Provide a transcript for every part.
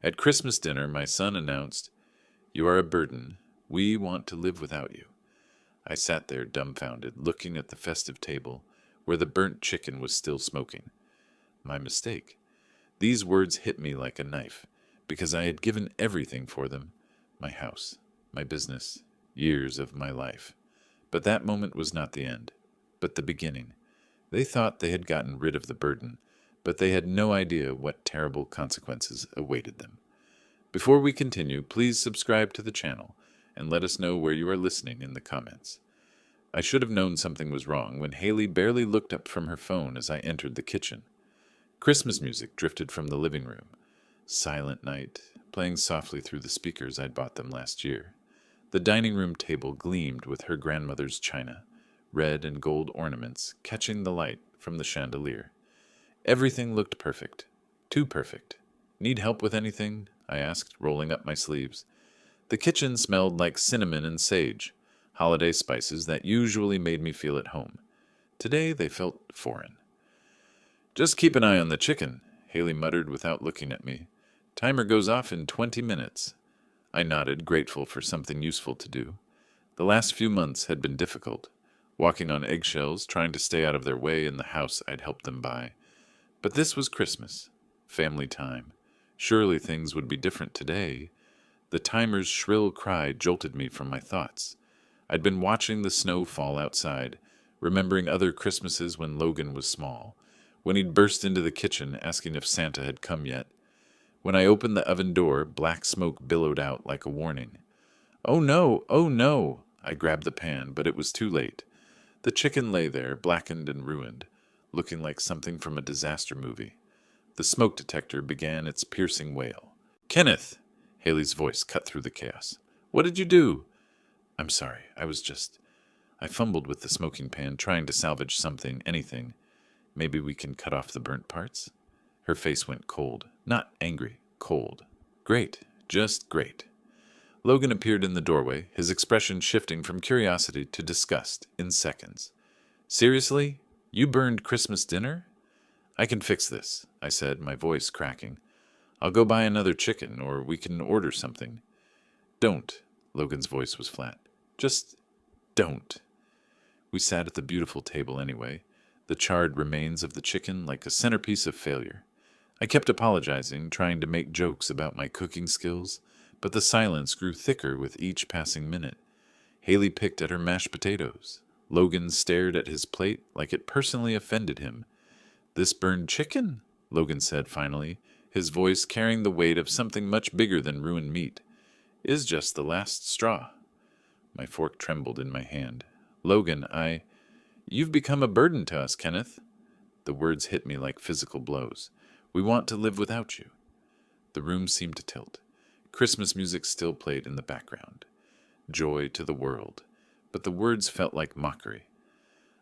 At Christmas dinner, my son announced, "You are a burden. We want to live without you." I sat there dumbfounded, looking at the festive table, where the burnt chicken was still smoking. My mistake. These words hit me like a knife, because I had given everything for them: my house, my business, years of my life. But that moment was not the end, but the beginning. They thought they had gotten rid of the burden, but they had no idea what terrible consequences awaited them. Before we continue, please subscribe to the channel and let us know where you are listening in the comments. I should have known something was wrong when Haley barely looked up from her phone as I entered the kitchen. Christmas music drifted from the living room. Silent Night, playing softly through the speakers I'd bought them last year. The dining room table gleamed with her grandmother's china, red and gold ornaments catching the light from the chandelier. Everything looked perfect. Too perfect. "Need help with anything?" I asked, rolling up my sleeves. The kitchen smelled like cinnamon and sage, holiday spices that usually made me feel at home. Today they felt foreign. "Just keep an eye on the chicken," Haley muttered without looking at me. "Timer goes off in 20 minutes. I nodded, grateful for something useful to do. The last few months had been difficult, walking on eggshells, trying to stay out of their way in the house I'd helped them buy. But this was Christmas, family time. Surely things would be different today. The timer's shrill cry jolted me from my thoughts. I'd been watching the snow fall outside, remembering other Christmases when Logan was small, when he'd burst into the kitchen asking if Santa had come yet. When I opened the oven door, black smoke billowed out like a warning. "Oh no! Oh no!" I grabbed the pan, but it was too late. The chicken lay there, blackened and ruined, looking like something from a disaster movie. The smoke detector began its piercing wail. "Kenneth!" Haley's voice cut through the chaos. "What did you do?" "I'm sorry. I fumbled with the smoking pan, trying to salvage something, anything. Maybe we can cut off the burnt parts?" Her face went cold. Not angry, cold. "Great. Just great." Logan appeared in the doorway, his expression shifting from curiosity to disgust in seconds. "Seriously? You burned Christmas dinner?" "I can fix this," I said, my voice cracking. "I'll go buy another chicken, or we can order something." "Don't." Logan's voice was flat. "Just don't." We sat at the beautiful table anyway, the charred remains of the chicken like a centerpiece of failure. I kept apologizing, trying to make jokes about my cooking skills, but the silence grew thicker with each passing minute. Haley picked at her mashed potatoes. Logan stared at his plate like it personally offended him. "This burned chicken," Logan said finally, his voice carrying the weight of something much bigger than ruined meat, "is just the last straw." My fork trembled in my hand. "Logan, You've become a burden to us, Kenneth." The words hit me like physical blows. "We want to live without you." The room seemed to tilt. Christmas music still played in the background. Joy to the world. But the words felt like mockery.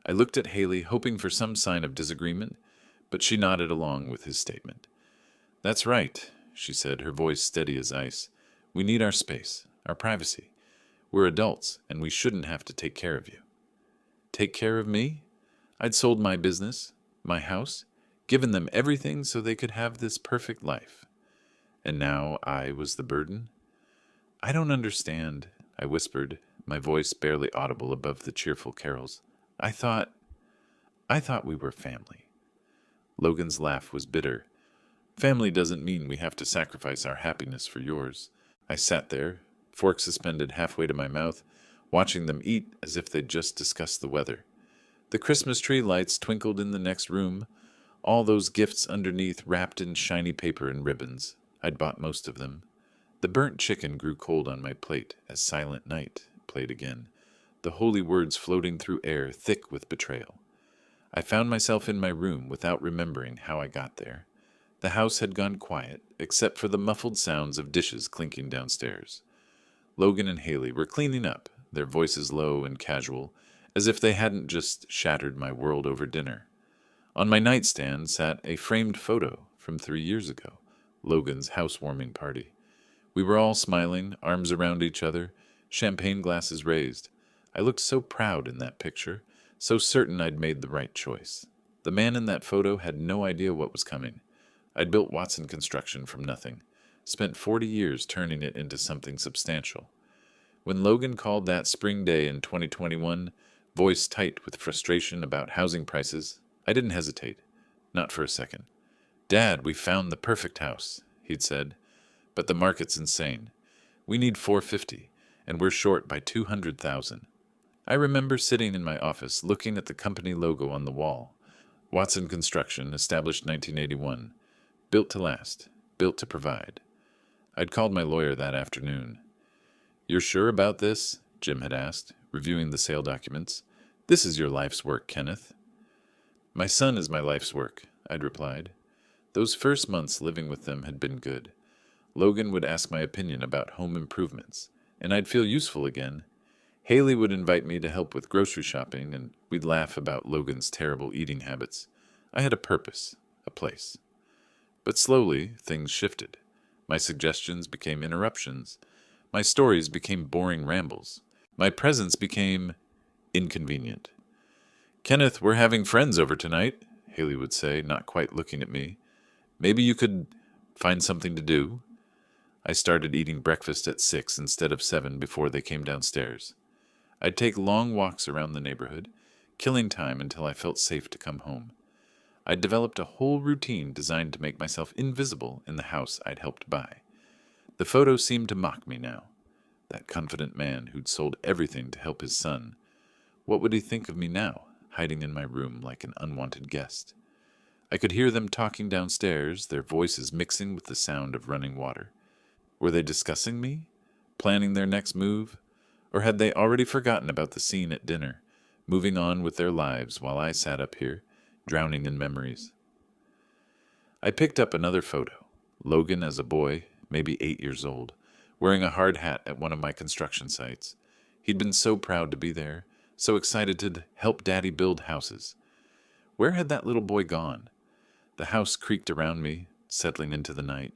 I looked at Haley, hoping for some sign of disagreement, but she nodded along with his statement. "That's right," she said, her voice steady as ice. "We need our space, our privacy. We're adults, and we shouldn't have to take care of you." Take care of me? I'd sold my business, my house, given them everything so they could have this perfect life. And now I was the burden? "I don't understand," I whispered, my voice barely audible above the cheerful carols. I thought we were family." Logan's laugh was bitter. "Family doesn't mean we have to sacrifice our happiness for yours." I sat there, fork suspended halfway to my mouth, watching them eat as if they'd just discussed the weather. The Christmas tree lights twinkled in the next room, all those gifts underneath wrapped in shiny paper and ribbons. I'd bought most of them. The burnt chicken grew cold on my plate as Silent Night played again, the holy words floating through air thick with betrayal. I found myself in my room without remembering how I got there. The house had gone quiet, except for the muffled sounds of dishes clinking downstairs. Logan and Haley were cleaning up, their voices low and casual, as if they hadn't just shattered my world over dinner. On my nightstand sat a framed photo from 3 years ago, Logan's housewarming party. We were all smiling, arms around each other, champagne glasses raised. I looked so proud in that picture, so certain I'd made the right choice. The man in that photo had no idea what was coming. I'd built Watson Construction from nothing, spent 40 years turning it into something substantial. When Logan called that spring day in 2021, voice tight with frustration about housing prices, I didn't hesitate. Not for a second. "Dad, we found the perfect house," he'd said. "But the market's insane. We need 450, and we're short by 200,000. I remember sitting in my office looking at the company logo on the wall. Watson Construction, established 1981. Built to last. Built to provide. I'd called my lawyer that afternoon. "You're sure about this?" Jim had asked, reviewing the sale documents. "This is your life's work, Kenneth." "My son is my life's work," I'd replied. Those first months living with them had been good. Logan would ask my opinion about home improvements, and I'd feel useful again. Haley would invite me to help with grocery shopping, and we'd laugh about Logan's terrible eating habits. I had a purpose, a place. But slowly, things shifted. My suggestions became interruptions. My stories became boring rambles. My presence became inconvenient. "Kenneth, we're having friends over tonight," Haley would say, not quite looking at me. "Maybe you could find something to do." I started eating breakfast at 6 instead of 7 before they came downstairs. I'd take long walks around the neighborhood, killing time until I felt safe to come home. I'd developed a whole routine designed to make myself invisible in the house I'd helped buy. The photo seemed to mock me now. That confident man who'd sold everything to help his son. What would he think of me now, hiding in my room like an unwanted guest? I could hear them talking downstairs, their voices mixing with the sound of running water. Were they discussing me? Planning their next move? Or had they already forgotten about the scene at dinner, moving on with their lives while I sat up here, drowning in memories? I picked up another photo. Logan as a boy, maybe 8 years old, wearing a hard hat at one of my construction sites. He'd been so proud to be there, so excited to help Daddy build houses. Where had that little boy gone? The house creaked around me, settling into the night.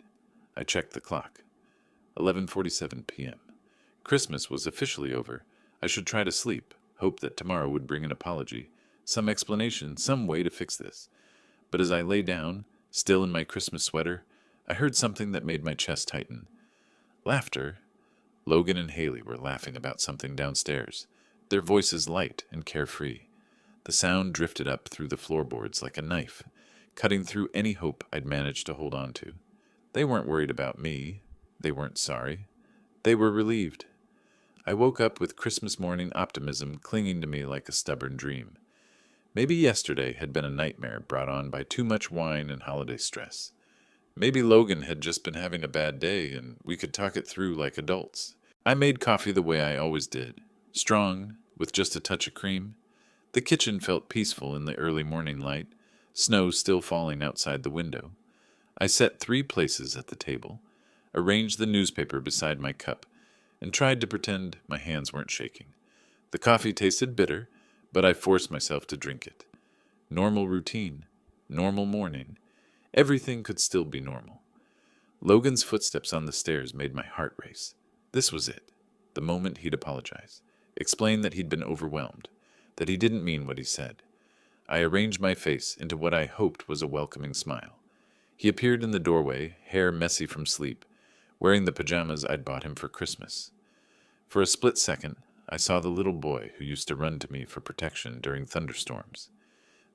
I checked the clock. 11:47 p.m. Christmas was officially over. I should try to sleep, hope that tomorrow would bring an apology, some explanation, some way to fix this. But as I lay down, still in my Christmas sweater, I heard something that made my chest tighten. Laughter. Logan and Haley were laughing about something downstairs, their voices light and carefree. The sound drifted up through the floorboards like a knife, cutting through any hope I'd managed to hold on to. They weren't worried about me. They weren't sorry. They were relieved. I woke up with Christmas morning optimism clinging to me like a stubborn dream. Maybe yesterday had been a nightmare brought on by too much wine and holiday stress. Maybe Logan had just been having a bad day and we could talk it through like adults. I made coffee the way I always did, strong, with just a touch of cream. The kitchen felt peaceful in the early morning light, snow still falling outside the window. I set 3 places at the table, arranged the newspaper beside my cup, and tried to pretend my hands weren't shaking. The coffee tasted bitter, but I forced myself to drink it. Normal routine, normal morning. Everything could still be normal. Logan's footsteps on the stairs made my heart race. This was it, the moment he'd apologize, explain that he'd been overwhelmed, that he didn't mean what he said. I arranged my face into what I hoped was a welcoming smile. He appeared in the doorway, hair messy from sleep, wearing the pajamas I'd bought him for Christmas. For a split second, I saw the little boy who used to run to me for protection during thunderstorms.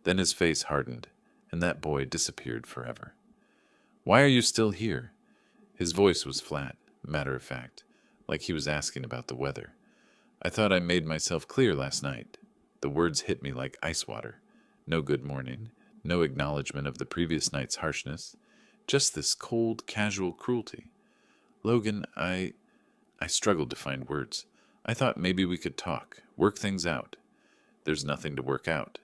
Then his face hardened, and that boy disappeared forever. "Why are you still here?" His voice was flat, matter-of-fact, like he was asking about the weather. I thought I made myself clear last night. The words hit me like ice water. No good morning, no acknowledgement of the previous night's harshness, just this cold, casual cruelty. "Logan, I struggled to find words. I thought maybe we could talk, work things out. There's nothing to work out."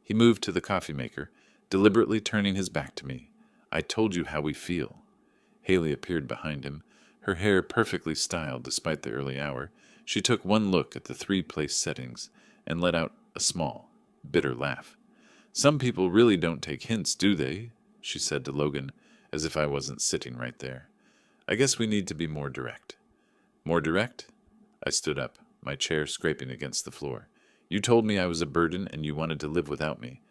He moved to the coffee maker, deliberately turning his back to me. "I told you how we feel." Haley appeared behind him, her hair perfectly styled despite the early hour. She took one look at the 3-place settings and let out a small, bitter laugh. "Some people really don't take hints, do they?" she said to Logan, as if I wasn't sitting right there. "I guess we need to be more direct." "More direct?" I stood up, my chair scraping against the floor. "You told me I was a burden and you wanted to live without me.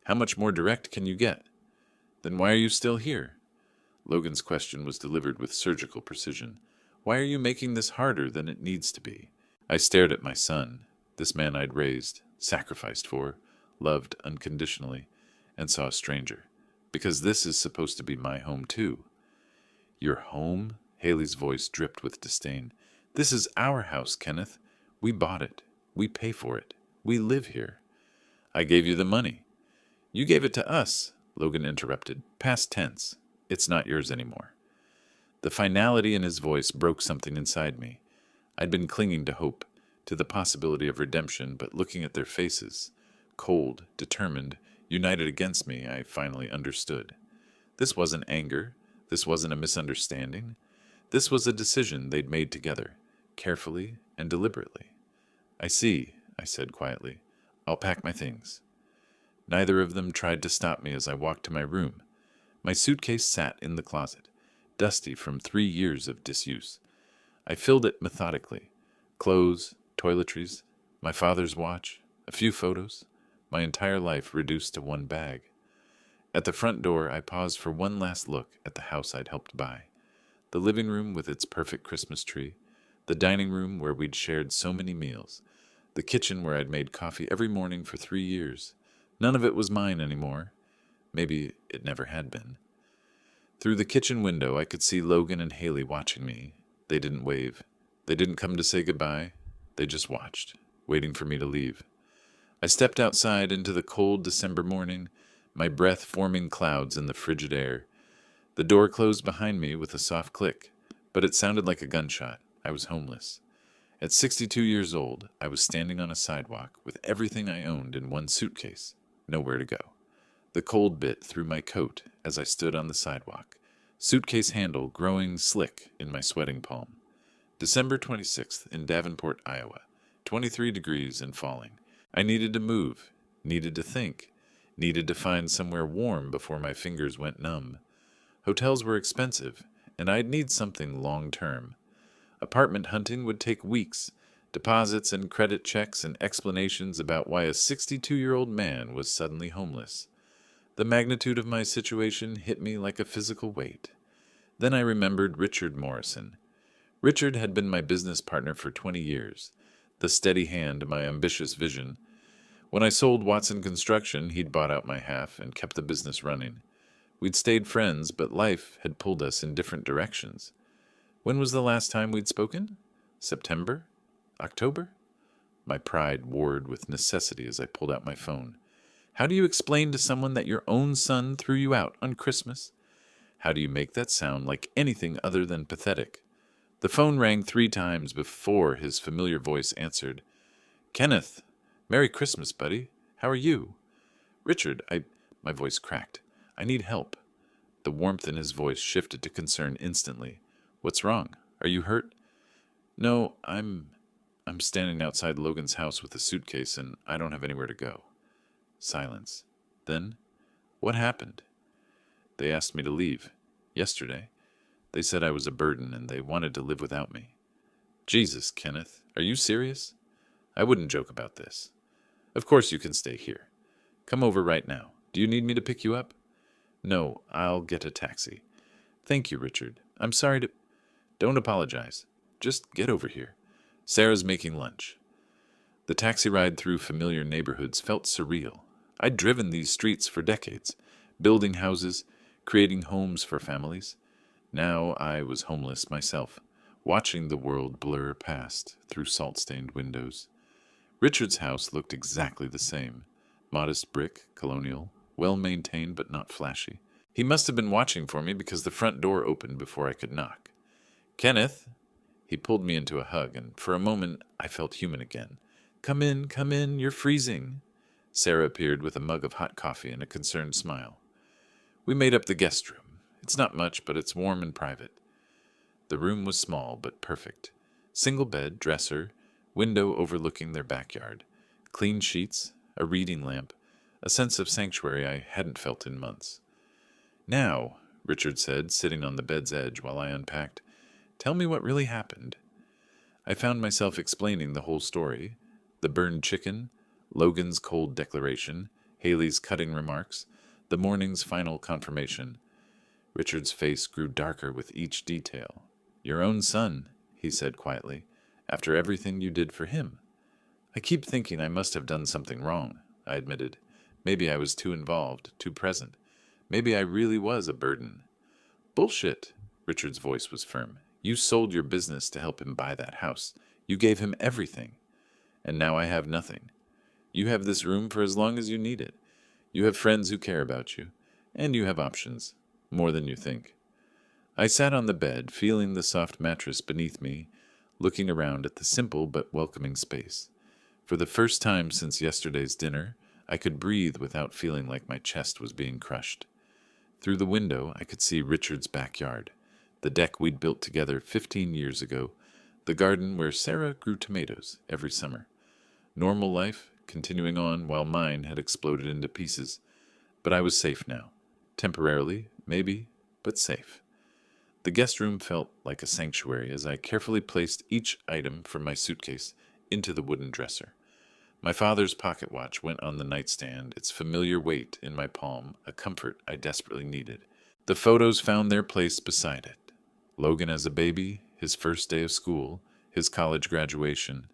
How much more direct can you get?" "Then why are you still here?" Logan's question was delivered with surgical precision. Why are you making this harder than it needs to be? I stared at my son, this man I'd raised, sacrificed for, loved unconditionally, and saw a stranger. Because this is supposed to be my home, too. Your home? Haley's voice dripped with disdain. This is our house, Kenneth. We bought it. We pay for it. We live here. I gave you the money. You gave it to us, Logan interrupted. Past tense. It's not yours anymore. The finality in his voice broke something inside me. I'd been clinging to hope, to the possibility of redemption, but looking at their faces, cold, determined, united against me, I finally understood. This wasn't anger. This wasn't a misunderstanding. This was a decision they'd made together, carefully and deliberately. I see, I said quietly. I'll pack my things. Neither of them tried to stop me as I walked to my room. My suitcase sat in the closet, dusty from 3 years of disuse. I filled it methodically. Clothes, toiletries, my father's watch, a few photos, my entire life reduced to one bag. At the front door, I paused for one last look at the house I'd helped buy. The living room with its perfect Christmas tree, the dining room where we'd shared so many meals, the kitchen where I'd made coffee every morning for 3 years. None of it was mine anymore. Maybe it never had been. Through the kitchen window, I could see Logan and Haley watching me. They didn't wave. They didn't come to say goodbye. They just watched, waiting for me to leave. I stepped outside into the cold December morning, my breath forming clouds in the frigid air. The door closed behind me with a soft click, but it sounded like a gunshot. I was homeless. At 62 years old, I was standing on a sidewalk with everything I owned in one suitcase. Nowhere to go. The cold bit through my coat as I stood on the sidewalk, suitcase handle growing slick in my sweating palm. December 26th in Davenport, Iowa, 23 degrees and falling. I needed to move, needed to think, needed to find somewhere warm before my fingers went numb. Hotels were expensive, and I'd need something long-term. Apartment hunting would take weeks, deposits and credit checks and explanations about why a 62-year-old man was suddenly homeless. The magnitude of my situation hit me like a physical weight. Then I remembered Richard Morrison. Richard had been my business partner for 20 years, the steady hand, my ambitious vision. When I sold Watson Construction, he'd bought out my half and kept the business running. We'd stayed friends, but life had pulled us in different directions. When was the last time we'd spoken? September? October? My pride warred with necessity as I pulled out my phone. How do you explain to someone that your own son threw you out on Christmas? How do you make that sound like anything other than pathetic? The phone rang 3 times before his familiar voice answered. Kenneth, Merry Christmas, buddy. How are you? Richard, my voice cracked. I need help. The warmth in his voice shifted to concern instantly. What's wrong? Are you hurt? No, I'm standing outside Logan's house with a suitcase and I don't have anywhere to go. Silence. Then, what happened? They asked me to leave. Yesterday. They said I was a burden and they wanted to live without me. Jesus, Kenneth, are you serious? I wouldn't joke about this. Of course you can stay here. Come over right now. Do you need me to pick you up? No, I'll get a taxi. Thank you, Richard. I'm sorry to... Don't apologize. Just get over here. Sarah's making lunch. The taxi ride through familiar neighborhoods felt surreal. I'd driven these streets for decades, building houses, creating homes for families. Now I was homeless myself, watching the world blur past through salt-stained windows. Richard's house looked exactly the same. Modest brick, colonial, well-maintained but not flashy. He must have been watching for me because the front door opened before I could knock. Kenneth! He pulled me into a hug, and for a moment I felt human again. Come in, you're freezing. Sarah appeared with a mug of hot coffee and a concerned smile. We made up the guest room. It's not much, but it's warm and private. The room was small but perfect. Single bed, dresser, window overlooking their backyard, clean sheets, a reading lamp, a sense of sanctuary I hadn't felt in months. Now, Richard said, sitting on the bed's edge while I unpacked, tell me what really happened. I found myself explaining the whole story, the burned chicken, Logan's cold declaration, Haley's cutting remarks, the morning's final confirmation. Richard's face grew darker with each detail. Your own son, he said quietly, after everything you did for him. I keep thinking I must have done something wrong, I admitted. Maybe I was too involved, too present. Maybe I really was a burden. Bullshit, Richard's voice was firm. You sold your business to help him buy that house. You gave him everything. And now I have nothing. You have this room for as long as you need it. You have friends who care about you. And you have options. More than you think. I sat on the bed, feeling the soft mattress beneath me, looking around at the simple but welcoming space. For the first time since yesterday's dinner, I could breathe without feeling like my chest was being crushed. Through the window, I could see Richard's backyard, the deck we'd built together 15 years ago, the garden where Sarah grew tomatoes every summer. Normal life, continuing on while mine had exploded into pieces. But I was safe now. Temporarily, maybe, but safe. The guest room felt like a sanctuary as I carefully placed each item from my suitcase into the wooden dresser. My father's pocket watch went on the nightstand, its familiar weight in my palm, a comfort I desperately needed. The photos found their place beside it. Logan as a baby, his first day of school, his college graduation.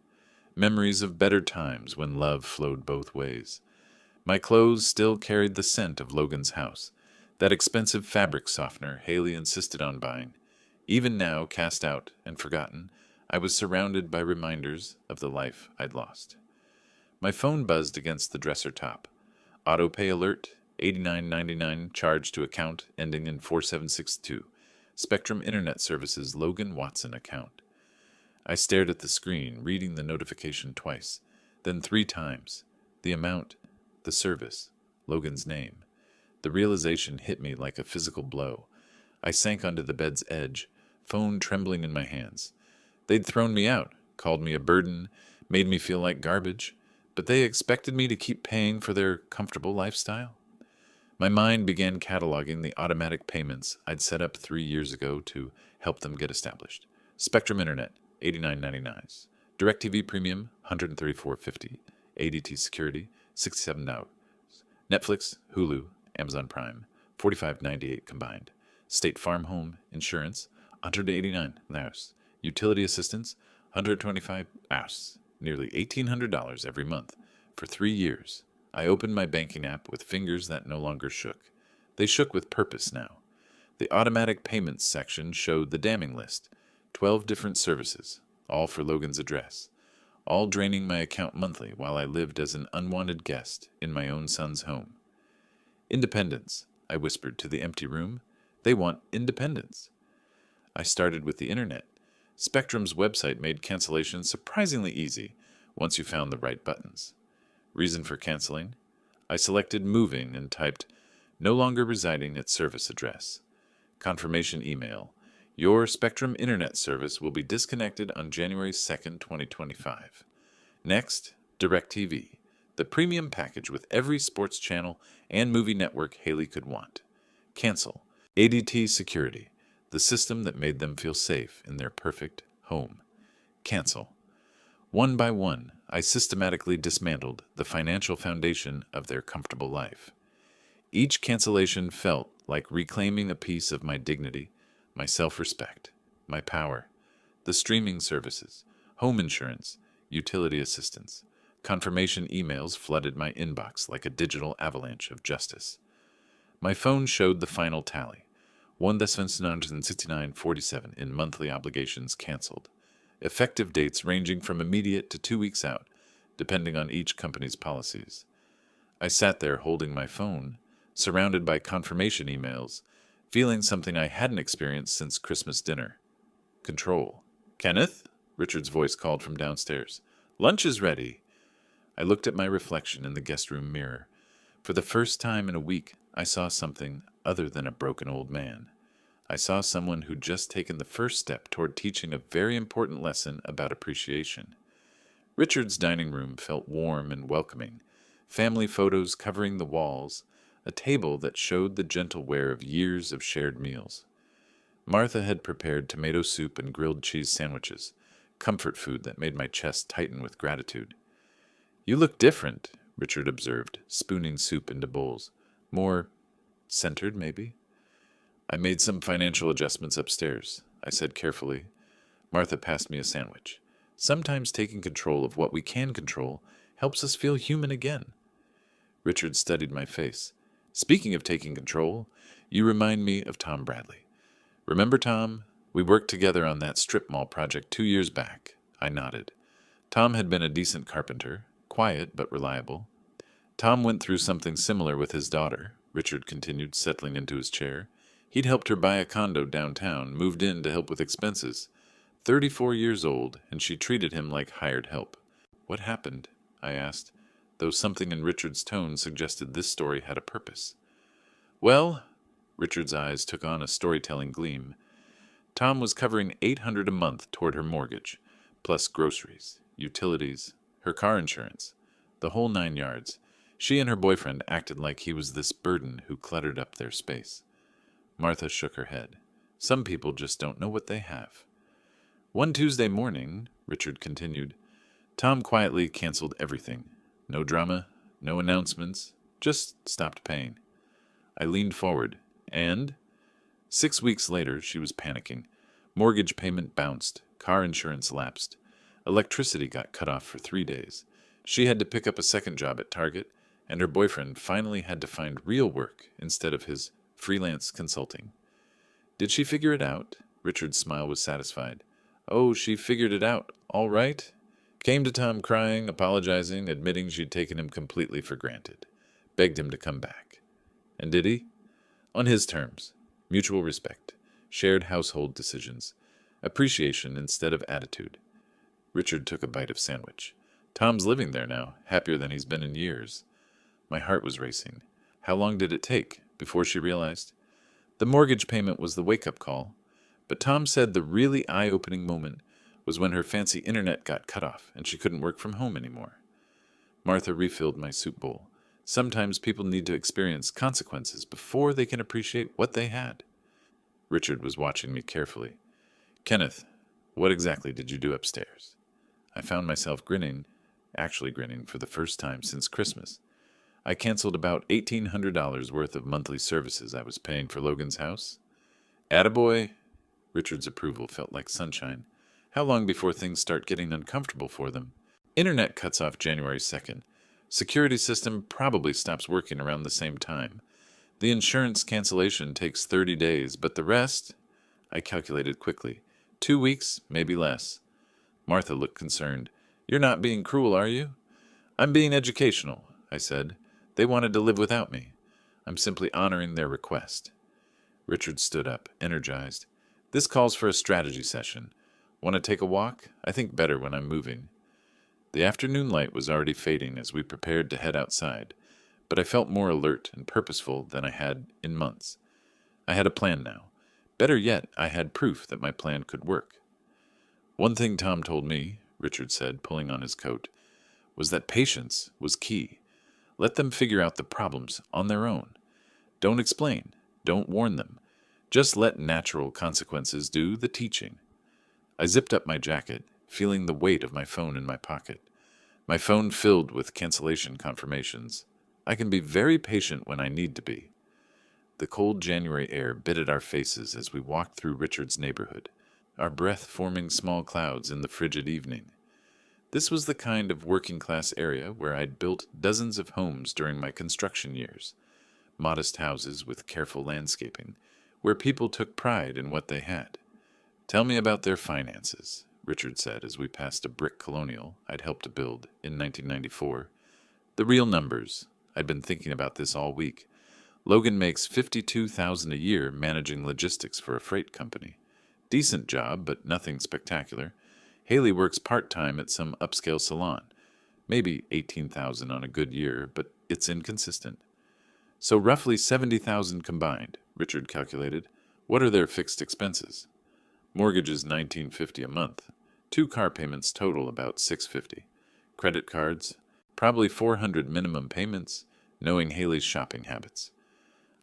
Memories of better times when love flowed both ways. My clothes still carried the scent of Logan's house, that expensive fabric softener Haley insisted on buying. Even now, cast out and forgotten, I was surrounded by reminders of the life I'd lost. My phone buzzed against the dresser top. Autopay alert, $89.99 charge to account ending in 4762. Spectrum Internet Services Logan Watson account. I stared at the screen, reading the notification twice, then 3 times. The amount, the service, Logan's name. The realization hit me like a physical blow. I sank onto the bed's edge, phone trembling in my hands. They'd thrown me out, called me a burden, made me feel like garbage, but they expected me to keep paying for their comfortable lifestyle. My mind began cataloging the automatic payments I'd set up 3 years ago to help them get established. Spectrum Internet, $89.99. DirecTV Premium, $134.50. ADT Security, $67. Netflix, Hulu, Amazon Prime, $45.98 combined. State Farm Home Insurance, $189. Utility Assistance, $125. Nearly $1,800 every month. For 3 years. I opened my banking app with fingers that no longer shook. They shook with purpose now. The automatic payments section showed the damning list. 12 different services, all for Logan's address. All draining my account monthly while I lived as an unwanted guest in my own son's home. Independence, I whispered to the empty room. They want independence. I started with the internet. Spectrum's website made cancellation surprisingly easy once you found the right buttons. Reason for canceling? I selected moving and typed, no longer residing at service address. Confirmation email. Your Spectrum Internet service will be disconnected on January 2nd, 2025. Next, DirecTV, the premium package with every sports channel and movie network Haley could want. Cancel. ADT Security, the system that made them feel safe in their perfect home. Cancel. One by one, I systematically dismantled the financial foundation of their comfortable life. Each cancellation felt like reclaiming a piece of my dignity, my self-respect, my power. The streaming services, home insurance, utility assistance, confirmation emails flooded my inbox like a digital avalanche of justice. My phone showed the final tally, $1,969.47 in monthly obligations canceled. Effective dates ranging from immediate to 2 weeks out, depending on each company's policies. I sat there holding my phone, surrounded by confirmation emails, feeling something I hadn't experienced since Christmas dinner. Control. Kenneth? Richard's voice called from downstairs. Lunch is ready. I looked at my reflection in the guest room mirror. For the first time in a week, I saw something other than a broken old man. I saw someone who'd just taken the first step toward teaching a very important lesson about appreciation. Richard's dining room felt warm and welcoming, family photos covering the walls, a table that showed the gentle wear of years of shared meals. Martha had prepared tomato soup and grilled cheese sandwiches, comfort food that made my chest tighten with gratitude. You look different, Richard observed, spooning soup into bowls. More centered, maybe? I made some financial adjustments upstairs, I said carefully. Martha passed me a sandwich. Sometimes taking control of what we can control helps us feel human again. Richard studied my face. Speaking of taking control, you remind me of Tom Bradley. Remember Tom? We worked together on that strip mall project 2 years back. I nodded. Tom had been a decent carpenter, quiet but reliable. Tom went through something similar with his daughter, Richard continued, settling into his chair. He'd helped her buy a condo downtown, moved in to help with expenses. 34 years old, and she treated him like hired help. What happened? I asked, though something in Richard's tone suggested this story had a purpose. Well, Richard's eyes took on a storytelling gleam. Tom was covering $800 a month toward her mortgage, plus groceries, utilities, her car insurance, the whole 9 yards. She and her boyfriend acted like he was this burden who cluttered up their space. Martha shook her head. Some people just don't know what they have. One Tuesday morning, Richard continued, Tom quietly canceled everything. No drama, no announcements, just stopped paying. I leaned forward, and 6 weeks later she was panicking. Mortgage payment bounced, car insurance lapsed. Electricity got cut off for 3 days. She had to pick up a second job at Target, and her boyfriend finally had to find real work instead of his freelance consulting. Did she figure it out? Richard's smile was satisfied. Oh, she figured it out, all right. Came to Tom crying, apologizing, admitting she'd taken him completely for granted. Begged him to come back. And did he? On his terms. Mutual respect. Shared household decisions. Appreciation instead of attitude. Richard took a bite of sandwich. Tom's living there now, happier than he's been in years. My heart was racing. How long did it take before she realized? The mortgage payment was the wake-up call, but Tom said the really eye-opening moment was when her fancy internet got cut off and she couldn't work from home anymore. Martha refilled my soup bowl. Sometimes people need to experience consequences before they can appreciate what they had. Richard was watching me carefully. Kenneth, what exactly did you do upstairs? I found myself actually grinning for the first time since Christmas. I canceled about $1,800 worth of monthly services I was paying for Logan's house. Attaboy! Richard's approval felt like sunshine. How long before things start getting uncomfortable for them? Internet cuts off January 2nd. Security system probably stops working around the same time. The insurance cancellation takes 30 days, but the rest? I calculated quickly. 2 weeks, maybe less. Martha looked concerned. You're not being cruel, are you? I'm being educational, I said. They wanted to live without me. I'm simply honoring their request. Richard stood up, energized. This calls for a strategy session. Want to take a walk? I think better when I'm moving. The afternoon light was already fading as we prepared to head outside, but I felt more alert and purposeful than I had in months. I had a plan now. Better yet, I had proof that my plan could work. One thing Tom told me, Richard said, pulling on his coat, was that patience was key. Let them figure out the problems on their own. Don't explain. Don't warn them. Just let natural consequences do the teaching. I zipped up my jacket, feeling the weight of my phone in my pocket. My phone filled with cancellation confirmations. I can be very patient when I need to be. The cold January air bit at our faces as we walked through Richard's neighborhood, our breath forming small clouds in the frigid evening. This was the kind of working-class area where I'd built dozens of homes during my construction years. Modest houses with careful landscaping, where people took pride in what they had. Tell me about their finances, Richard said as we passed a brick colonial I'd helped to build in 1994. The real numbers. I'd been thinking about this all week. Logan makes $52,000 a year managing logistics for a freight company. Decent job, but nothing spectacular. Haley works part-time at some upscale salon. Maybe $18,000 on a good year, but it's inconsistent. So roughly $70,000 combined, Richard calculated. What are their fixed expenses? Mortgage is $1,950 a month. 2 car payments total about $650. Credit cards, probably $400 minimum payments, knowing Haley's shopping habits.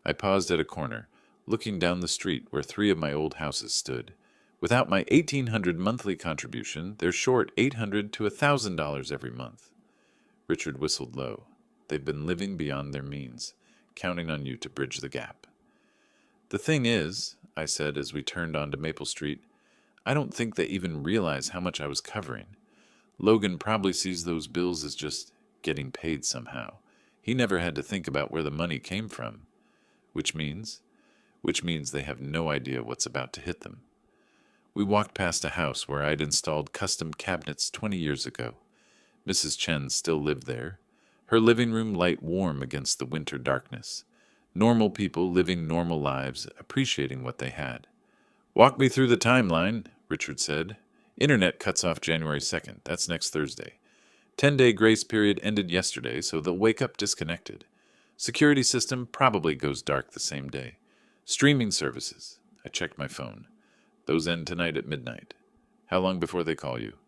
I paused at a corner, looking down the street where 3 of my old houses stood. Without my $1,800 monthly contribution, they're short $800 to $1,000 every month. Richard whistled low. They've been living beyond their means, counting on you to bridge the gap. The thing is, I said as we turned onto Maple Street, I don't think they even realize how much I was covering. Logan probably sees those bills as just getting paid somehow. He never had to think about where the money came from, which means they have no idea what's about to hit them. We walked past a house where I'd installed custom cabinets 20 years ago. Mrs. Chen still lived there, her living room light warm against the winter darkness. Normal people living normal lives, appreciating what they had. "Walk me through the timeline," Richard said. "Internet cuts off January 2nd. That's next Thursday. 10-day grace period ended yesterday, so they'll wake up disconnected. Security system probably goes dark the same day. Streaming services." I checked my phone. "Those end tonight at midnight. How long before they call you?"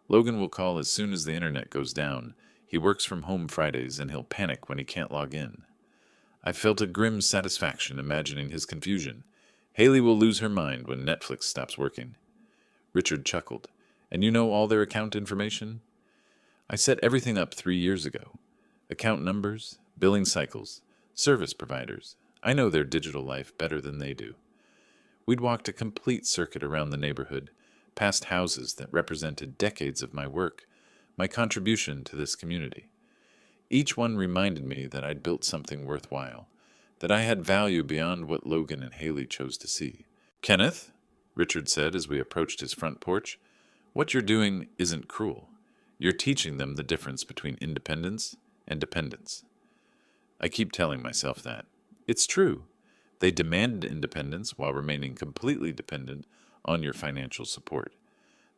"Logan will call as soon as the internet goes down. He works from home Fridays, and he'll panic when he can't log in." I felt a grim satisfaction imagining his confusion. Haley will lose her mind when Netflix stops working. Richard chuckled. "And you know all their account information?" "I set everything up 3 years ago. Account numbers, billing cycles, service providers. I know their digital life better than they do." We'd walked a complete circuit around the neighborhood, past houses that represented decades of my work, my contribution to this community. Each one reminded me that I'd built something worthwhile, that I had value beyond what Logan and Haley chose to see. "Kenneth," Richard said as we approached his front porch, "what you're doing isn't cruel. You're teaching them the difference between independence and dependence." I keep telling myself that. It's true. They demanded independence while remaining completely dependent on your financial support.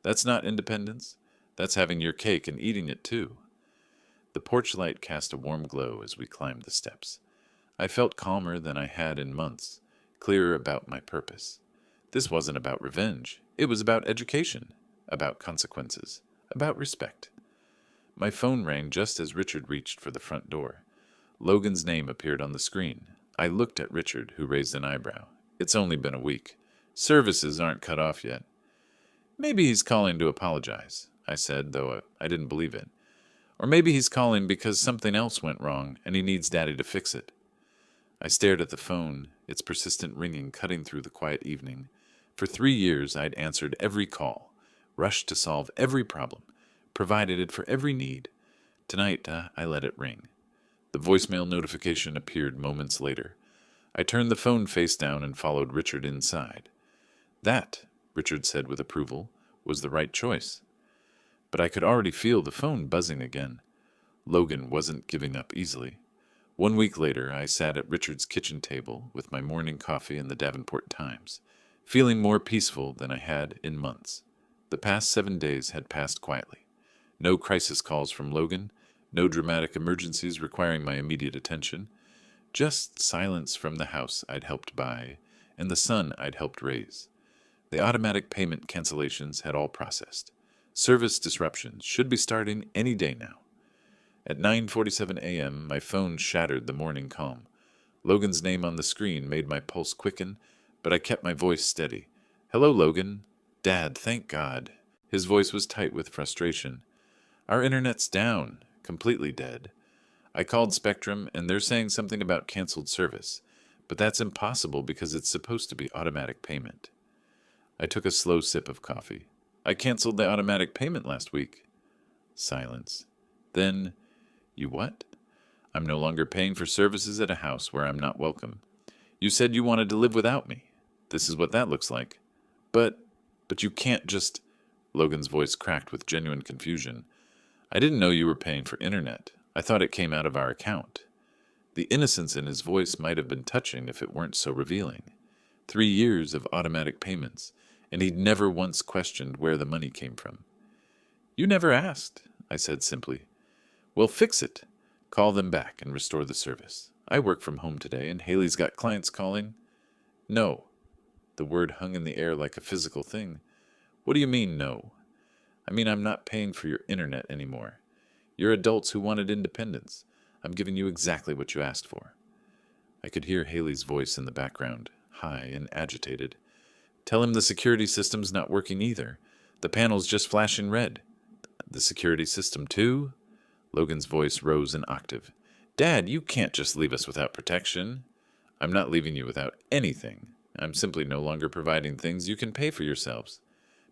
That's not independence. That's having your cake and eating it too. The porch light cast a warm glow as we climbed the steps. I felt calmer than I had in months, clearer about my purpose. This wasn't about revenge. It was about education, about consequences, about respect. My phone rang just as Richard reached for the front door. Logan's name appeared on the screen. I looked at Richard, who raised an eyebrow. "It's only been a week. Services aren't cut off yet." "Maybe he's calling to apologize," I said, though I didn't believe it. "Or maybe he's calling because something else went wrong and he needs Daddy to fix it." I stared at the phone, its persistent ringing cutting through the quiet evening. For 3 years I'd answered every call, rushed to solve every problem, provided it for every need. Tonight I let it ring. The voicemail notification appeared moments later. I turned the phone face down and followed Richard inside. "That," Richard said with approval, "was the right choice." But I could already feel the phone buzzing again. Logan wasn't giving up easily. 1 week later, I sat at Richard's kitchen table with my morning coffee and the Davenport Times, feeling more peaceful than I had in months. The past 7 days had passed quietly. No crisis calls from Logan, no dramatic emergencies requiring my immediate attention, just silence from the house I'd helped buy and the son I'd helped raise. The automatic payment cancellations had all processed. Service disruptions should be starting any day now. At 9:47 a.m., my phone shattered the morning calm. Logan's name on the screen made my pulse quicken, but I kept my voice steady. "Hello, Logan." "Dad, thank God." His voice was tight with frustration. "Our internet's down, completely dead. I called Spectrum, and they're saying something about canceled service, but that's impossible because it's supposed to be automatic payment." I took a slow sip of coffee. "I canceled the automatic payment last week." Silence. Then, "You what?" "I'm no longer paying for services at a house where I'm not welcome. You said you wanted to live without me. This is what that looks like." But you can't just—" Logan's voice cracked with genuine confusion. "I didn't know you were paying for internet. I thought it came out of our account." The innocence in his voice might have been touching if it weren't so revealing. 3 years of automatic payments, and he'd never once questioned where the money came from. "You never asked," I said simply. "Well, fix it. Call them back and restore the service. I work from home today, and Haley's got clients calling." "No." The word hung in the air like a physical thing. "What do you mean, no?" "I mean I'm not paying for your internet anymore. You're adults who wanted independence. I'm giving you exactly what you asked for." I could hear Haley's voice in the background, high and agitated. "Tell him the security system's not working either. The panel's just flashing red." "The security system too?" Logan's voice rose an octave. "Dad, you can't just leave us without protection." I'm not leaving you without anything. I'm simply no longer providing things you can pay for yourselves.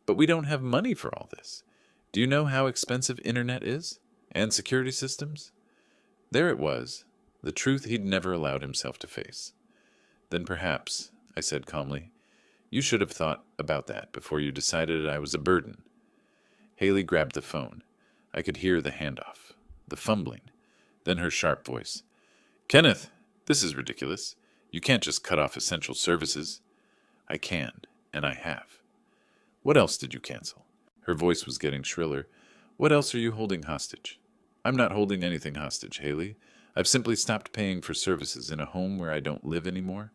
But we don't have money for all this. Do you know how expensive internet is? And security systems? There it was, the truth he'd never allowed himself to face. Then perhaps, I said calmly, you should have thought about that before you decided I was a burden. Haley grabbed the phone. I could hear the handoff, the fumbling, then her sharp voice. Kenneth, this is ridiculous. You can't just cut off essential services. I can, and I have. What else did you cancel? Her voice was getting shriller. What else are you holding hostage? I'm not holding anything hostage, Haley. I've simply stopped paying for services in a home where I don't live anymore.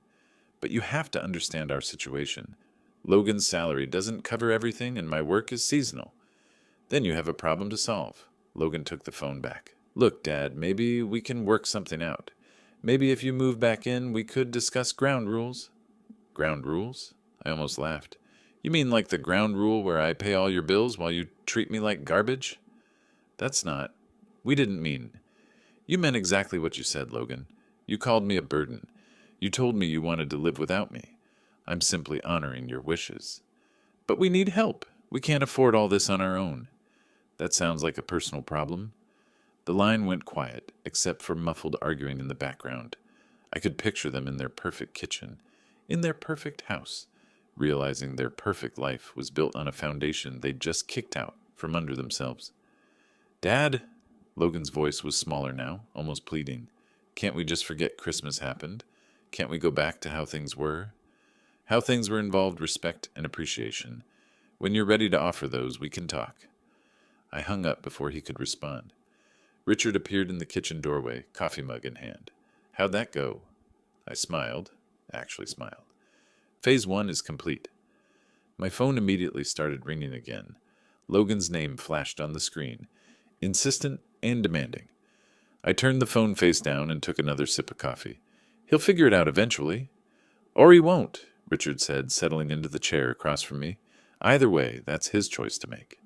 But you have to understand our situation. Logan's salary doesn't cover everything, and my work is seasonal. Then you have a problem to solve. Logan took the phone back. Look, Dad, maybe we can work something out. Maybe if you move back in, we could discuss ground rules. Ground rules? I almost laughed. You mean like the ground rule where I pay all your bills while you treat me like garbage? That's not. We didn't mean. You meant exactly what you said, Logan. You called me a burden. You told me you wanted to live without me. I'm simply honoring your wishes. But we need help. We can't afford all this on our own. That sounds like a personal problem. The line went quiet, except for muffled arguing in the background. I could picture them in their perfect kitchen, in their perfect house, realizing their perfect life was built on a foundation they'd just kicked out from under themselves. Dad! Logan's voice was smaller now, almost pleading. Can't we just forget Christmas happened? Can't we go back to how things were? How things were involved respect and appreciation. When you're ready to offer those, we can talk. I hung up before he could respond. Richard appeared in the kitchen doorway, coffee mug in hand. How'd that go? I smiled, actually smiled. Phase 1 is complete. My phone immediately started ringing again. Logan's name flashed on the screen, insistent and demanding. I turned the phone face down and took another sip of coffee. He'll figure it out eventually. Or he won't, Richard said, settling into the chair across from me. Either way, that's his choice to make.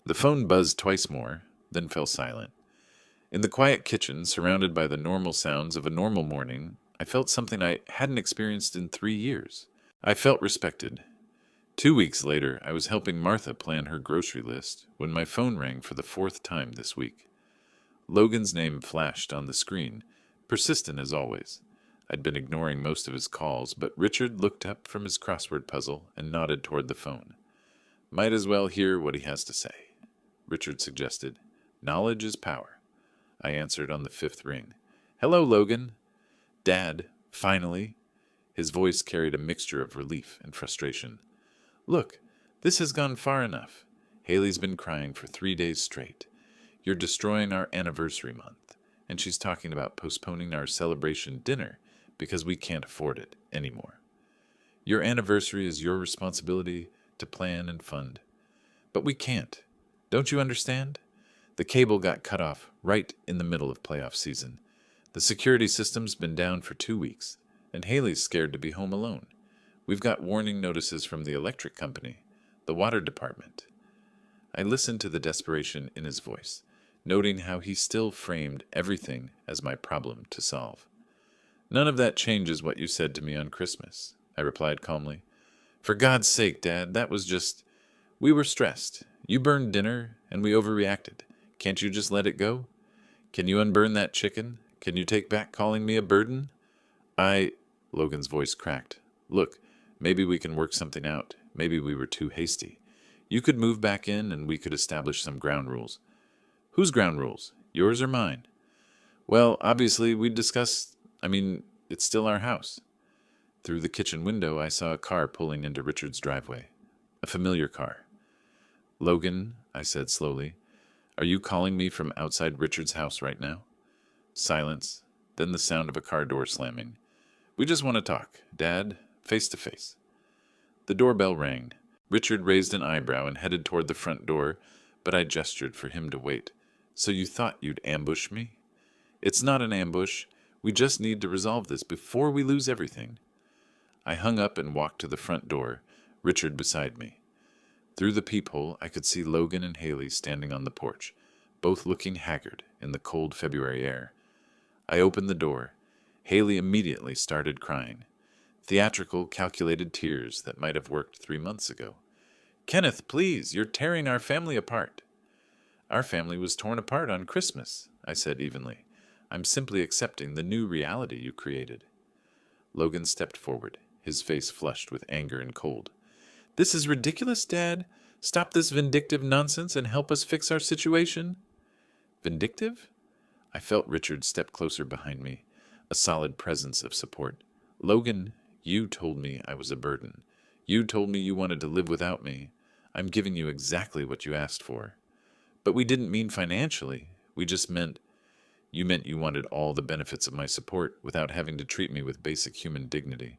The phone buzzed twice more, then fell silent. In the quiet kitchen, surrounded by the normal sounds of a normal morning, I felt something I hadn't experienced in 3 years. I felt respected. 2 weeks later, I was helping Martha plan her grocery list when my phone rang for the 4th time this week. Logan's name flashed on the screen, persistent as always. I'd been ignoring most of his calls, but Richard looked up from his crossword puzzle and nodded toward the phone. Might as well hear what he has to say, Richard suggested. Knowledge is power. I answered on the 5th ring. Hello, Logan. Dad, finally. His voice carried a mixture of relief and frustration. Look, this has gone far enough. Haley's been crying for 3 days straight. You're destroying our anniversary month, and she's talking about postponing our celebration dinner because we can't afford it anymore. Your anniversary is your responsibility to plan and fund. But we can't. Don't you understand? The cable got cut off right in the middle of playoff season. The security system's been down for 2 weeks, and Haley's scared to be home alone. We've got warning notices from the electric company, the water department. I listened to the desperation in his voice, noting how he still framed everything as my problem to solve. None of that changes what you said to me on Christmas, I replied calmly. For God's sake, Dad, that was just... We were stressed. You burned dinner, and we overreacted. Can't you just let it go? Can you unburn that chicken? Can you take back calling me a burden? Logan's voice cracked. Look, maybe we can work something out. Maybe we were too hasty. You could move back in, and we could establish some ground rules. Whose ground rules? Yours or mine? Well, obviously, we'd discuss... it's still our house. Through the kitchen window, I saw a car pulling into Richard's driveway. A familiar car. Logan, I said slowly, are you calling me from outside Richard's house right now? Silence, then the sound of a car door slamming. We just want to talk, Dad, face to face. The doorbell rang. Richard raised an eyebrow and headed toward the front door, but I gestured for him to wait. So you thought you'd ambush me? It's not an ambush. We just need to resolve this before we lose everything. I hung up and walked to the front door, Richard beside me. Through the peephole, I could see Logan and Haley standing on the porch, both looking haggard in the cold February air. I opened the door. Haley immediately started crying. Theatrical, calculated tears that might have worked 3 months ago. Kenneth, please, you're tearing our family apart. Our family was torn apart on Christmas, I said evenly. I'm simply accepting the new reality you created. Logan stepped forward, his face flushed with anger and cold. This is ridiculous, Dad. Stop this vindictive nonsense and help us fix our situation. Vindictive? I felt Richard step closer behind me, a solid presence of support. Logan, you told me I was a burden. You told me you wanted to live without me. I'm giving you exactly what you asked for. But we didn't mean financially. We just meant you wanted all the benefits of my support without having to treat me with basic human dignity.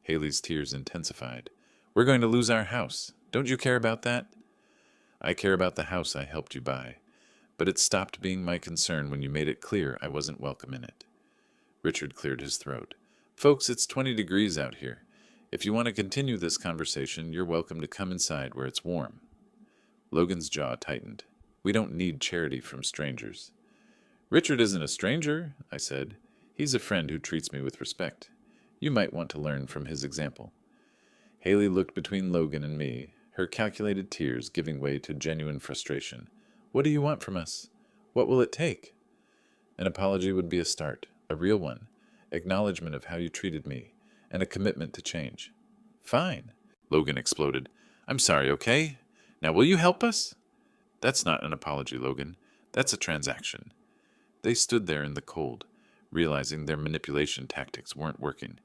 Haley's tears intensified. We're going to lose our house. Don't you care about that? I care about the house I helped you buy, but it stopped being my concern when you made it clear I wasn't welcome in it. Richard cleared his throat. Folks, it's 20 degrees out here. If you want to continue this conversation, you're welcome to come inside where it's warm. Logan's jaw tightened. We don't need charity from strangers. Richard isn't a stranger, I said. He's a friend who treats me with respect. You might want to learn from his example. Haley looked between Logan and me, her calculated tears giving way to genuine frustration. What do you want from us? What will it take? An apology would be a start, a real one, acknowledgement of how you treated me, and a commitment to change. Fine, Logan exploded. I'm sorry, okay? Now will you help us? That's not an apology, Logan. That's a transaction. They stood there in the cold, realizing their manipulation tactics weren't working.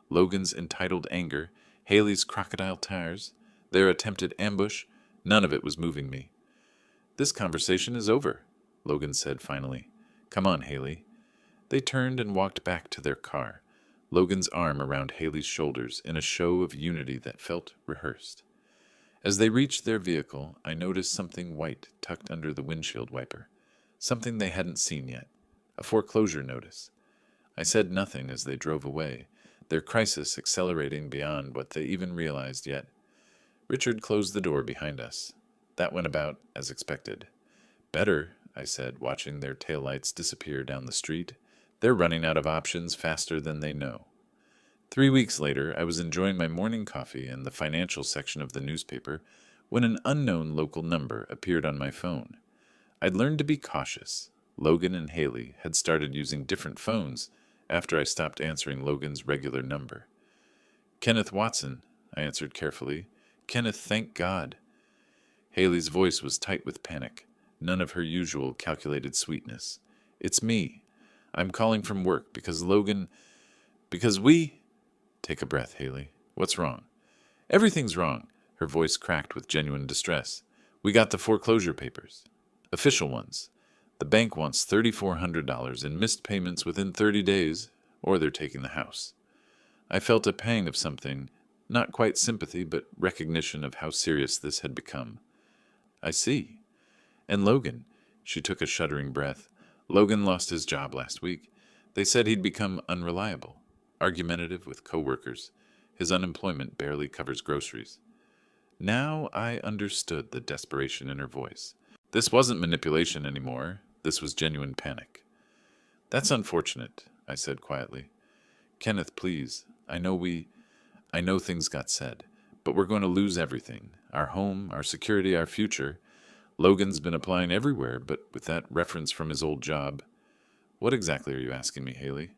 Logan's entitled anger, Haley's crocodile tears, their attempted ambush, none of it was moving me. This conversation is over, Logan said finally. Come on, Haley. They turned and walked back to their car, Logan's arm around Haley's shoulders in a show of unity that felt rehearsed. As they reached their vehicle, I noticed something white tucked under the windshield wiper, something they hadn't seen yet, a foreclosure notice. I said nothing as they drove away, their crisis accelerating beyond what they even realized yet. Richard closed the door behind us. That went about as expected. Better, I said, watching their taillights disappear down the street. They're running out of options faster than they know. 3 weeks later, I was enjoying my morning coffee in the financial section of the newspaper when an unknown local number appeared on my phone. I'd learned to be cautious. Logan and Haley had started using different phones after I stopped answering Logan's regular number. Kenneth Watson, I answered carefully. Kenneth, thank God. Haley's voice was tight with panic, none of her usual calculated sweetness. It's me. I'm calling from work because we... Take a breath, Haley. What's wrong? Everything's wrong. Her voice cracked with genuine distress. We got the foreclosure papers. Official ones. The bank wants $3,400 in missed payments within 30 days, or they're taking the house. I felt a pang of something, not quite sympathy, but recognition of how serious this had become. I see. And Logan, she took a shuddering breath. Logan lost his job last week. They said he'd become unreliable, argumentative with coworkers. His unemployment barely covers groceries. Now I understood the desperation in her voice. This wasn't manipulation anymore. This was genuine panic. That's unfortunate, I said quietly. Kenneth, please. I know things got said, but we're going to lose everything. Our home, our security, our future. Logan's been applying everywhere, but with that reference from his old job. What exactly are you asking me, Haley?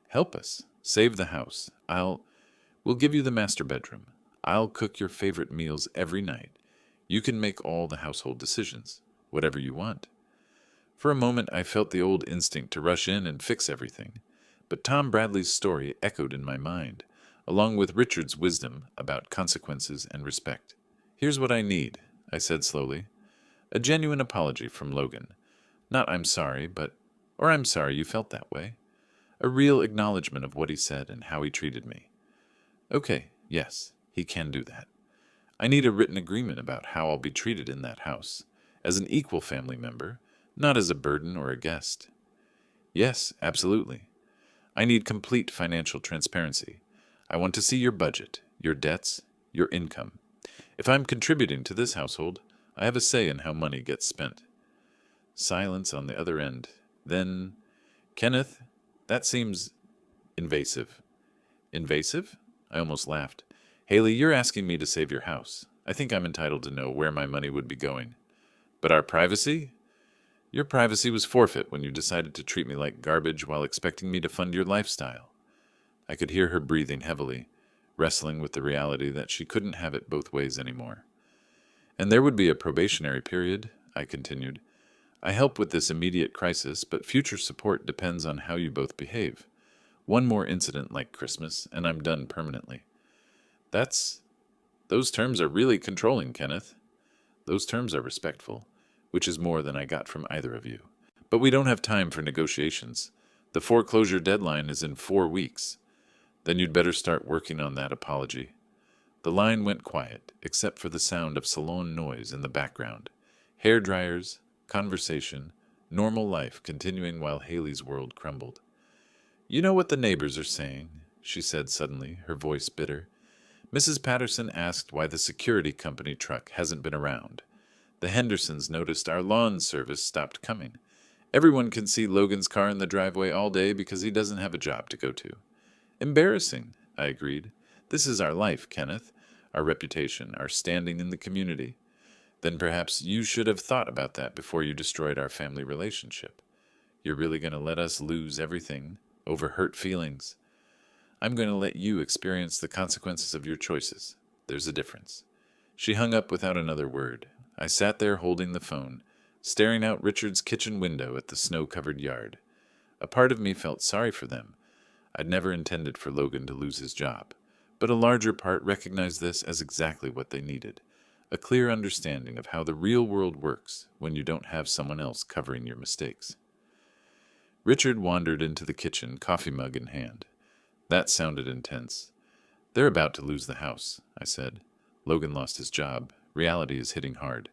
Help us. Save the house. We'll give you the master bedroom. I'll cook your favorite meals every night. You can make all the household decisions, whatever you want. For a moment, I felt the old instinct to rush in and fix everything, but Tom Bradley's story echoed in my mind, along with Richard's wisdom about consequences and respect. Here's what I need, I said slowly. A genuine apology from Logan. Not I'm sorry, or I'm sorry you felt that way. A real acknowledgement of what he said and how he treated me. Okay, yes, he can do that. I need a written agreement about how I'll be treated in that house, as an equal family member, not as a burden or a guest. Yes, absolutely. I need complete financial transparency. I want to see your budget, your debts, your income. If I'm contributing to this household, I have a say in how money gets spent. Silence on the other end. Then, Kenneth, that seems Invasive. Invasive? I almost laughed. Haley, you're asking me to save your house. I think I'm entitled to know where my money would be going. But our privacy? Your privacy was forfeit when you decided to treat me like garbage while expecting me to fund your lifestyle. I could hear her breathing heavily, wrestling with the reality that she couldn't have it both ways anymore. And there would be a probationary period, I continued. I help with this immediate crisis, but future support depends on how you both behave. One more incident like Christmas, and I'm done permanently. Those terms are really controlling, Kenneth. Those terms are respectful, which is more than I got from either of you. But we don't have time for negotiations. The foreclosure deadline is in 4 weeks. Then you'd better start working on that apology. The line went quiet, except for the sound of salon noise in the background. Hair dryers, conversation, normal life continuing while Haley's world crumbled. You know what the neighbors are saying, she said suddenly, her voice bitter. Mrs. Patterson asked why the security company truck hasn't been around. The Hendersons noticed our lawn service stopped coming. Everyone can see Logan's car in the driveway all day because he doesn't have a job to go to. Embarrassing, I agreed. This is our life, Kenneth, our reputation, our standing in the community. Then perhaps you should have thought about that before you destroyed our family relationship. You're really going to let us lose everything over hurt feelings? I'm going to let you experience the consequences of your choices. There's a difference. She hung up without another word. I sat there holding the phone, staring out Richard's kitchen window at the snow-covered yard. A part of me felt sorry for them. I'd never intended for Logan to lose his job, but a larger part recognized this as exactly what they needed, a clear understanding of how the real world works when you don't have someone else covering your mistakes. Richard wandered into the kitchen, coffee mug in hand. That sounded intense. They're about to lose the house, I said. Logan lost his job. Reality is hitting hard.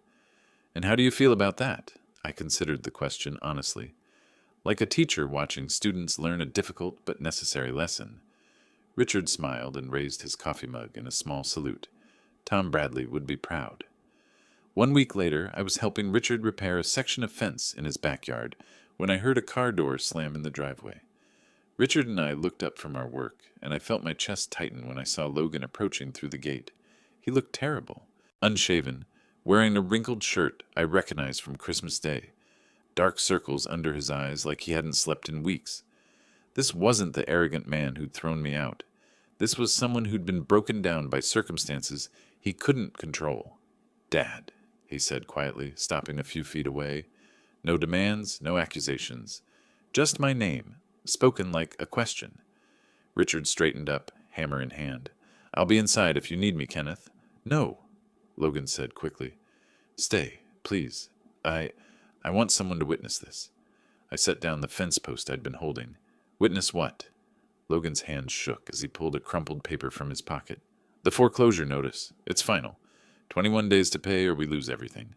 And how do you feel about that? I considered the question honestly. Like a teacher watching students learn a difficult but necessary lesson. Richard smiled and raised his coffee mug in a small salute. Tom Bradley would be proud. 1 week later, I was helping Richard repair a section of fence in his backyard when I heard a car door slam in the driveway. Richard and I looked up from our work, and I felt my chest tighten when I saw Logan approaching through the gate. He looked terrible. Unshaven, wearing a wrinkled shirt I recognized from Christmas Day. Dark circles under his eyes like he hadn't slept in weeks. This wasn't the arrogant man who'd thrown me out. This was someone who'd been broken down by circumstances he couldn't control. Dad, he said quietly, stopping a few feet away. No demands, no accusations. Just my name, spoken like a question. Richard straightened up, hammer in hand. I'll be inside if you need me, Kenneth. No, Logan said quickly. Stay, please. I want someone to witness this. I set down the fence post I'd been holding. Witness what? Logan's hand shook as he pulled a crumpled paper from his pocket. The foreclosure notice. It's final. 21 days to pay or we lose everything.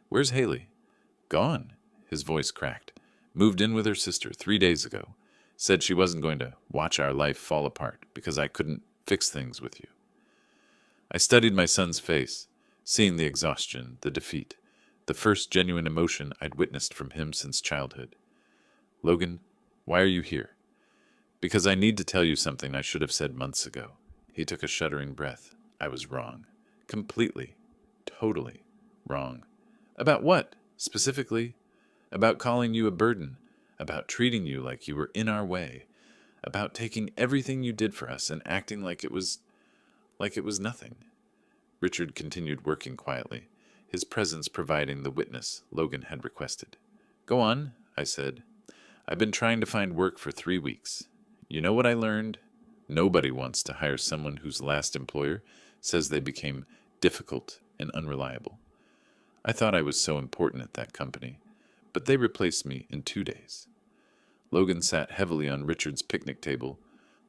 Where's Haley? Gone. His voice cracked. Moved in with her sister 3 days ago. Said she wasn't going to watch our life fall apart because I couldn't fix things with you. I studied my son's face, seeing the exhaustion, the defeat, the first genuine emotion I'd witnessed from him since childhood. Logan, why are you here? Because I need to tell you something I should have said months ago. He took a shuddering breath. I was wrong. Completely. Totally wrong. About what, specifically? About calling you a burden. About treating you like you were in our way. About taking everything you did for us and acting like it was nothing. Richard continued working quietly, his presence providing the witness Logan had requested. Go on, I said. I've been trying to find work for 3 weeks. You know what I learned? Nobody wants to hire someone whose last employer says they became difficult and unreliable. I thought I was so important at that company, but they replaced me in 2 days. Logan sat heavily on Richard's picnic table,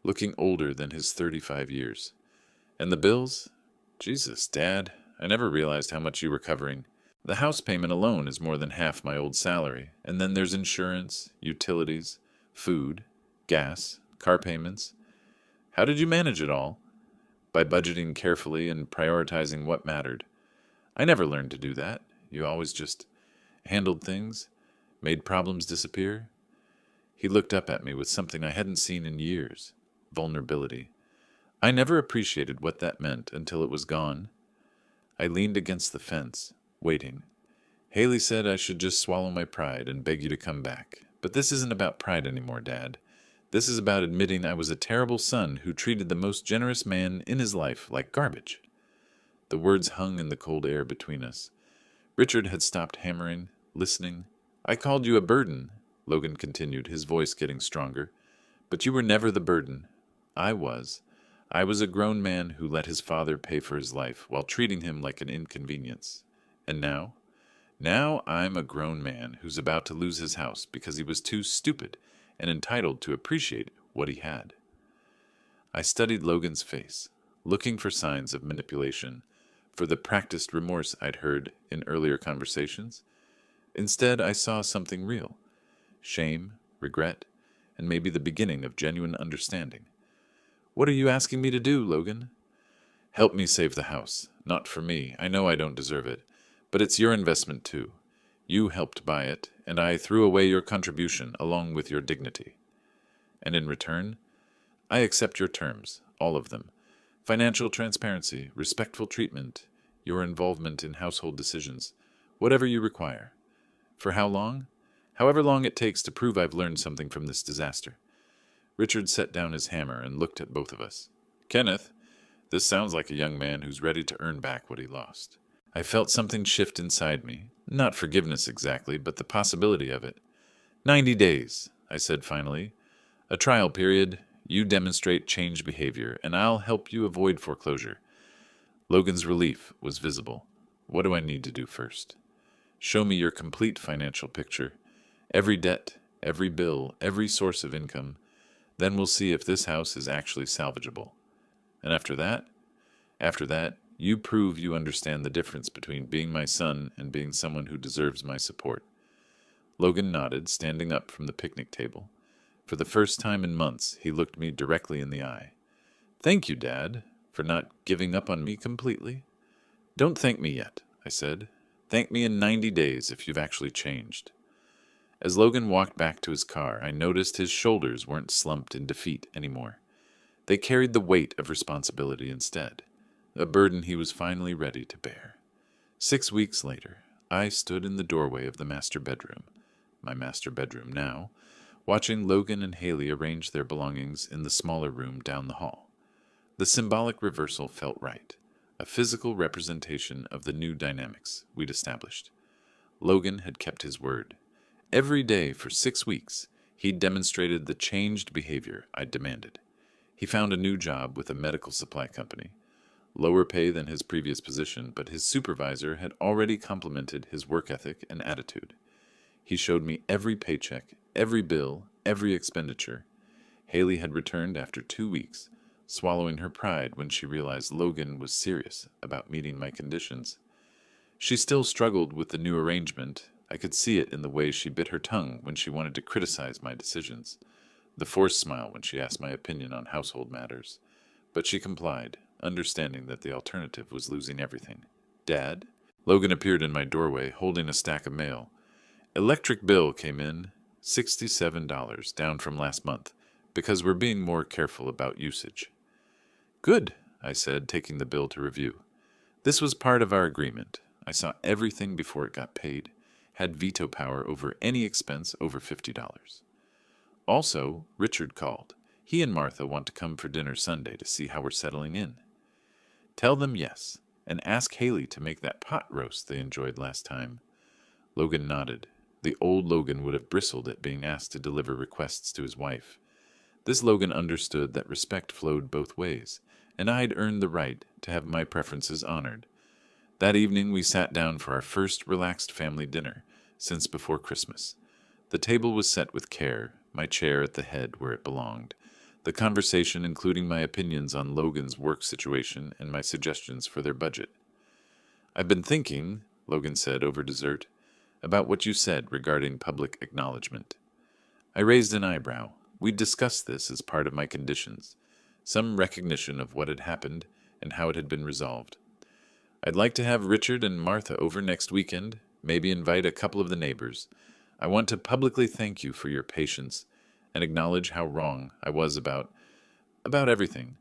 looking older than his 35 years. And the bills? Jesus, Dad, I never realized how much you were covering. The house payment alone is more than half my old salary, and then there's insurance, utilities, food, gas, car payments. How did you manage it all? By budgeting carefully and prioritizing what mattered. I never learned to do that. You always just handled things, made problems disappear. He looked up at me with something I hadn't seen in years: vulnerability. I never appreciated what that meant until it was gone. I leaned against the fence, waiting. Haley said I should just swallow my pride and beg you to come back. But this isn't about pride anymore, Dad. This is about admitting I was a terrible son who treated the most generous man in his life like garbage. The words hung in the cold air between us. Richard had stopped hammering, listening. I called you a burden, Logan continued, his voice getting stronger. But you were never the burden. I was. I was a grown man who let his father pay for his life while treating him like an inconvenience. And now? Now I'm a grown man who's about to lose his house because he was too stupid and entitled to appreciate what he had. I studied Logan's face, looking for signs of manipulation, for the practiced remorse I'd heard in earlier conversations. Instead, I saw something real: shame, regret, and maybe the beginning of genuine understanding. What are you asking me to do, Logan? Help me save the house. Not for me. I know I don't deserve it. But it's your investment, too. You helped buy it, and I threw away your contribution along with your dignity. And in return, I accept your terms, all of them. Financial transparency, respectful treatment, your involvement in household decisions, whatever you require. For how long? However long it takes to prove I've learned something from this disaster. Richard set down his hammer and looked at both of us. Kenneth, this sounds like a young man who's ready to earn back what he lost. I felt something shift inside me. Not forgiveness exactly, but the possibility of it. 90 days, I said finally. A trial period. You demonstrate changed behavior, and I'll help you avoid foreclosure. Logan's relief was visible. What do I need to do first? Show me your complete financial picture. Every debt, every bill, every source of income. Then we'll see if this house is actually salvageable. And after that, you prove you understand the difference between being my son and being someone who deserves my support. Logan nodded, standing up from the picnic table. For the first time in months, he looked me directly in the eye. Thank you, Dad, for not giving up on me completely. Don't thank me yet, I said. Thank me in 90 days if you've actually changed. As Logan walked back to his car, I noticed his shoulders weren't slumped in defeat anymore. They carried the weight of responsibility instead, a burden he was finally ready to bear. 6 weeks later, I stood in the doorway of the master bedroom, my master bedroom now, watching Logan and Haley arrange their belongings in the smaller room down the hall. The symbolic reversal felt right, a physical representation of the new dynamics we'd established. Logan had kept his word. Every day for 6 weeks, he'd demonstrated the changed behavior I'd demanded. He found a new job with a medical supply company. Lower pay than his previous position, but his supervisor had already complimented his work ethic and attitude. He showed me every paycheck, every bill, every expenditure. Haley had returned after 2 weeks, swallowing her pride when she realized Logan was serious about meeting my conditions. She still struggled with the new arrangement. I could see it in the way she bit her tongue when she wanted to criticize my decisions, the forced smile when she asked my opinion on household matters. But she complied, understanding that the alternative was losing everything. Dad? Logan appeared in my doorway, holding a stack of mail. Electric bill came in, $67, down from last month, because we're being more careful about usage. Good, I said, taking the bill to review. This was part of our agreement. I saw everything before it got paid, had veto power over any expense over $50. Also, Richard called. He and Martha want to come for dinner Sunday to see how we're settling in. Tell them yes, and ask Haley to make that pot roast they enjoyed last time. Logan nodded. The old Logan would have bristled at being asked to deliver requests to his wife. This Logan understood that respect flowed both ways, and I'd earned the right to have my preferences honored. That evening we sat down for our first relaxed family dinner since before Christmas. The table was set with care, my chair at the head where it belonged, the conversation including my opinions on Logan's work situation and my suggestions for their budget. I've been thinking, Logan said over dessert, about what you said regarding public acknowledgement. I raised an eyebrow. We'd discussed this as part of my conditions, some recognition of what had happened and how it had been resolved. I'd like to have Richard and Martha over next weekend, maybe invite a couple of the neighbors. I want to publicly thank you for your patience and acknowledge how wrong I was about everything.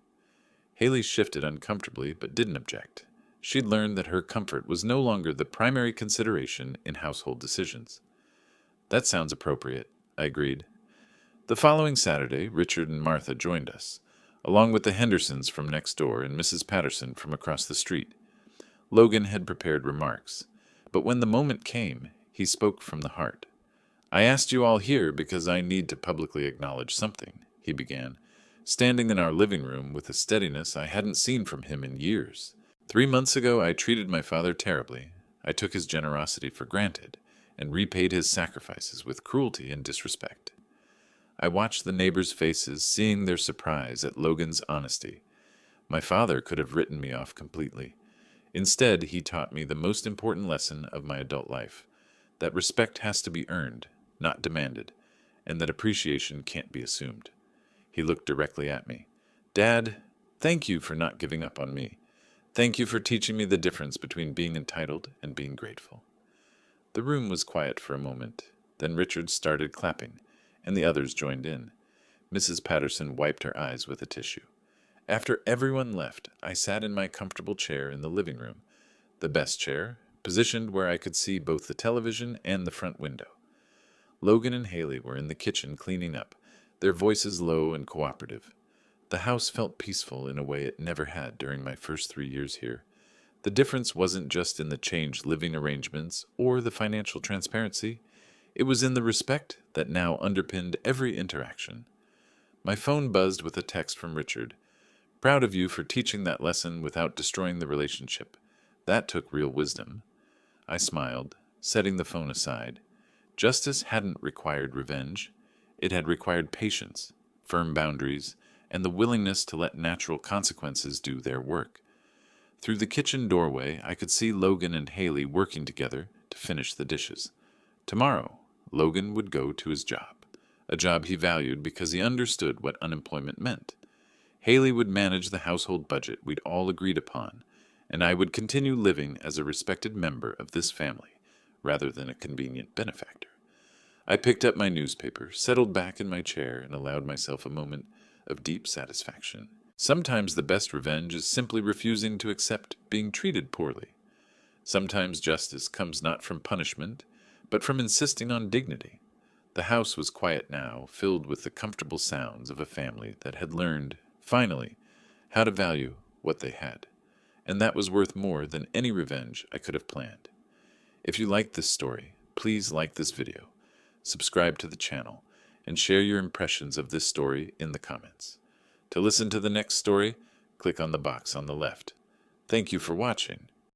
Haley shifted uncomfortably but didn't object. She'd learned that her comfort was no longer the primary consideration in household decisions. That sounds appropriate, I agreed. The following Saturday, Richard and Martha joined us, along with the Hendersons from next door and Mrs. Patterson from across the street. Logan had prepared remarks, but when the moment came, he spoke from the heart. I asked you all here because I need to publicly acknowledge something, he began, standing in our living room with a steadiness I hadn't seen from him in years. 3 months ago, I treated my father terribly. I took his generosity for granted and repaid his sacrifices with cruelty and disrespect. I watched the neighbors' faces, seeing their surprise at Logan's honesty. My father could have written me off completely. Instead, he taught me the most important lesson of my adult life, that respect has to be earned, not demanded, and that appreciation can't be assumed. He looked directly at me. Dad, thank you for not giving up on me. Thank you for teaching me the difference between being entitled and being grateful. The room was quiet for a moment. Then Richard started clapping, and the others joined in. Mrs. Patterson wiped her eyes with a tissue. After everyone left, I sat in my comfortable chair in the living room, the best chair, positioned where I could see both the television and the front window. Logan and Haley were in the kitchen cleaning up, their voices low and cooperative. The house felt peaceful in a way it never had during my first 3 years here. The difference wasn't just in the changed living arrangements or the financial transparency. It was in the respect that now underpinned every interaction. My phone buzzed with a text from Richard. Proud of you for teaching that lesson without destroying the relationship. That took real wisdom. I smiled, setting the phone aside. Justice hadn't required revenge. It had required patience, firm boundaries, and the willingness to let natural consequences do their work. Through the kitchen doorway, I could see Logan and Haley working together to finish the dishes. Tomorrow, Logan would go to his job, a job he valued because he understood what unemployment meant. Haley would manage the household budget we'd all agreed upon, and I would continue living as a respected member of this family, rather than a convenient benefactor. I picked up my newspaper, settled back in my chair, and allowed myself a moment of deep satisfaction. Sometimes the best revenge is simply refusing to accept being treated poorly. Sometimes justice comes not from punishment, but from insisting on dignity. The house was quiet now, filled with the comfortable sounds of a family that had learned, finally, how to value what they had. And that was worth more than any revenge I could have planned. If you liked this story, please like this video, subscribe to the channel, and share your impressions of this story in the comments. To listen to the next story, click on the box on the left. Thank you for watching.